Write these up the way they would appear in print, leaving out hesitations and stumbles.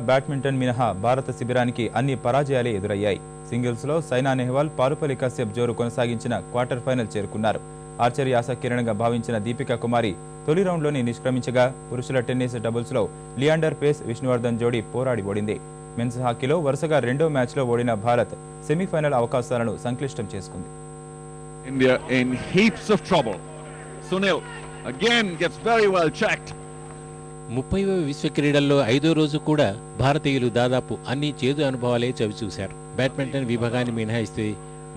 Badminton మినహా భారత శిబిరానికి అన్ని పరాజయాలే ఎదురయ్యాయి. సింగిల్స్ లో సైనా నెహ్వాల్, పారుపల్లి కశ్యప్ జోరు కొనసాగించిన క్వార్టర్ ఫైనల్ చేరుకున్నారు. ఆర్చరీ ఆసక్తికరంగా భావించిన దీపికా కుమారి తొలి రౌండ్లోనే నిష్క్రమించగా, పురుషుల టెన్నిస్ డబుల్స్ లో లియాండర్ పేస్, విష్ణువర్ధన్ జోడీ పోరాడి ఓడింది. మెన్స్ హాకీలో వరుసగా రెండో మ్యాచ్లో ఓడిన భారత్ సెమీఫైనల్ అవకాశాలను సంక్లిష్టం చేసుకుంది. India in heaps of trouble. Sunil again gets very well checked. 30వ విశ్వ క్రీడల్లో 5వ రోజు కూడా భారతీయులు దాదాపు అన్ని చేదు అనుభవాలే చవిచూశారు. బ్యాడ్మింటన్ విభాగాన్ని మినహాయిస్తే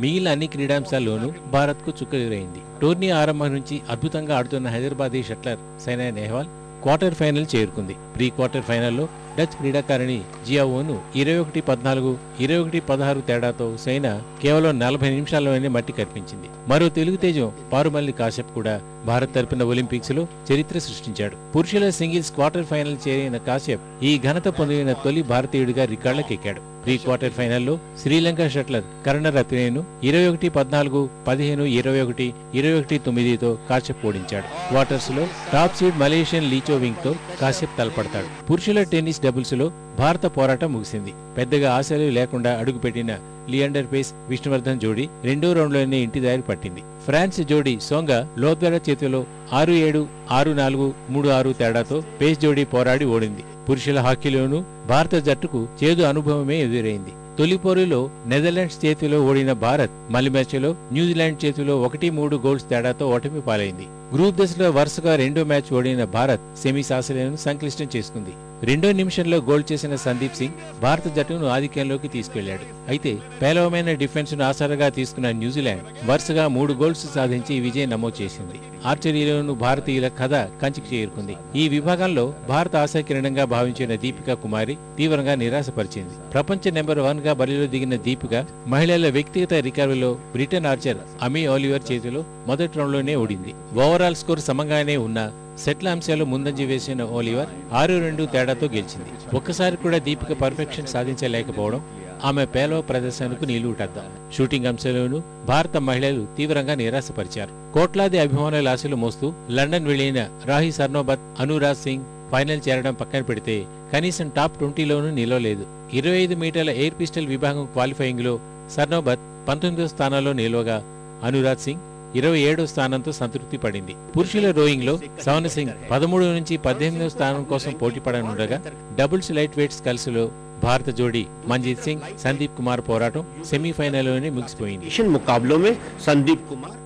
మిగిలిన అన్ని క్రీడాంశాల్లోనూ భారత్కు చుక్కెదురైంది. టోర్నీ ఆరంభం నుంచి అద్భుతంగా ఆడుతున్న Hyderabadi shuttler Saina Nehwal quarter final చేరుకుంది. ప్రీ క్వార్టర్ ఫైనల్లో డచ్ క్రీడాకారిణి జియావోను 21-14, 21-16 తేడాతో సైనా కేవలం 40 నిమిషాల్లోనే మట్టి కనిపించింది. మరో తెలుగు తేజం పారుమల్లి కాశ్యప్ కూడా భారత్ తరపున ఒలింపిక్స్ లో చరిత్ర సృష్టించాడు. పురుషుల సింగిల్స్ క్వార్టర్ ఫైనల్ చేరిన కాశ్యప్ ఈ ఘనత పొందిన తొలి భారతీయుడిగా రికార్డులకెక్కాడు. ప్రీ క్వార్టర్ ఫైనల్లో శ్రీలంక షట్లర్ కరుణ రత్నేను 21-14, 15-21, 21-9తో కాశ్యప్ ఓడించాడు. క్వార్టర్స్ లో టాప్ సీడ్ మలేషియన్ లీచోవింగ్ తో కాశ్యప్ తలపడతాడు. పురుషుల టెన్నిస్ డబుల్స్ లో భారత పోరాటం ముగిసింది. పెద్దగా ఆశలు లేకుండా అడుగుపెట్టిన లియాండర్ పేస్, విష్ణువర్ధన్ జోడీ రెండో రౌండ్లోనే ఇంటి దారి పట్టింది. ఫ్రాన్స్ జోడీ సోంగా లోద్వెర చేతిలో 6-7, 6-4, 3-6 తేడాతో పేస్ జోడీ పోరాడి ఓడింది. పురుషుల హాకీలోనూ భారత జట్టుకు చేదు అనుభవమే ఎదురైంది. తొలి పోరులో నెదర్లాండ్స్ చేతిలో ఓడిన భారత్ మలి మ్యాచ్లో న్యూజిలాండ్ చేతిలో 1-3 గోల్స్ తేడాతో ఓటమి పాలైంది. గ్రూప్ దశలో వరుసగా రెండో మ్యాచ్ ఓడిన భారత్ సెమీస్ ఆశలను సంక్లిష్టం చేసుకుంది. రెండో నిమిషంలో గోల్ చేసిన సందీప్ సింగ్ భారత జట్టును ఆధిక్యంలోకి తీసుకెళ్లాడు. అయితే పేలవమైన డిఫెన్స్ ను ఆసరాగా తీసుకున్న న్యూజిలాండ్ వరుసగా 3 గోల్స్ సాధించి విజయం నమోదు చేసింది. ఆర్చరీలోనూ భారతీయుల కథ కంచికి చేరుకుంది. ఈ విభాగంలో భారత ఆశాకిరణంగా భావించిన దీపికా కుమారి తీవ్రంగా నిరాశపరిచింది. ప్రపంచ నెంబర్ 1 గా బరిలో దిగిన దీపిక మహిళల వ్యక్తిగత రికర్వీలో బ్రిటన్ ఆర్చర్ అమీ ఆలివర్ చేతిలో మొదటి రౌండ్లోనే ఓడింది. ఓవరాల్ స్కోర్ సమంగానే ఉన్న సెట్ల అంశాలు ముందంజ వేసిన ఓలివర్ 6-2 తేడాతో గెలిచింది. ఒక్కసారి కూడా దీపిక పర్ఫెక్షన్ సాధించలేకపోవడం ఆమె పేలవ ప్రదర్శనకు నిలువుటద్దాం. షూటింగ్ అంశాల్లోనూ భారత మహిళలు తీవ్రంగా నిరాశపరిచారు. కోట్లాది అభిమానుల ఆశలు మోస్తూ లండన్ వెళ్లిన రాహి సర్నోబత్, అనురాజ్ సింగ్ ఫైనల్ చేరడం పక్కన పెడితే కనీసం టాప్ 20లోనూ నిలవలేదు. 25 మీటర్ల ఎయిర్ పిస్టల్ విభాగం క్వాలిఫైయింగ్ లో సర్నోబత్ 19వ స్థానంలో నిలవగా అనురాజ్ సింగ్ 27వ స్థానంతో సంతృప్తి పడింది. పురుషుల రోయింగ్ లో సవన్ సింగ్ 13 నుంచి 18వ స్థానం కోసం పోటీ పడనుండగా, డబుల్స్ లైట్ వెయిట్స్ కలిసిలో భారత జోడీ మంజీత్ సింగ్, సందీప్ కుమార్ పోరాటం సెమీఫైనల్లోనే ముగిసిపోయింది. मुकाबलों में संदीप कुमार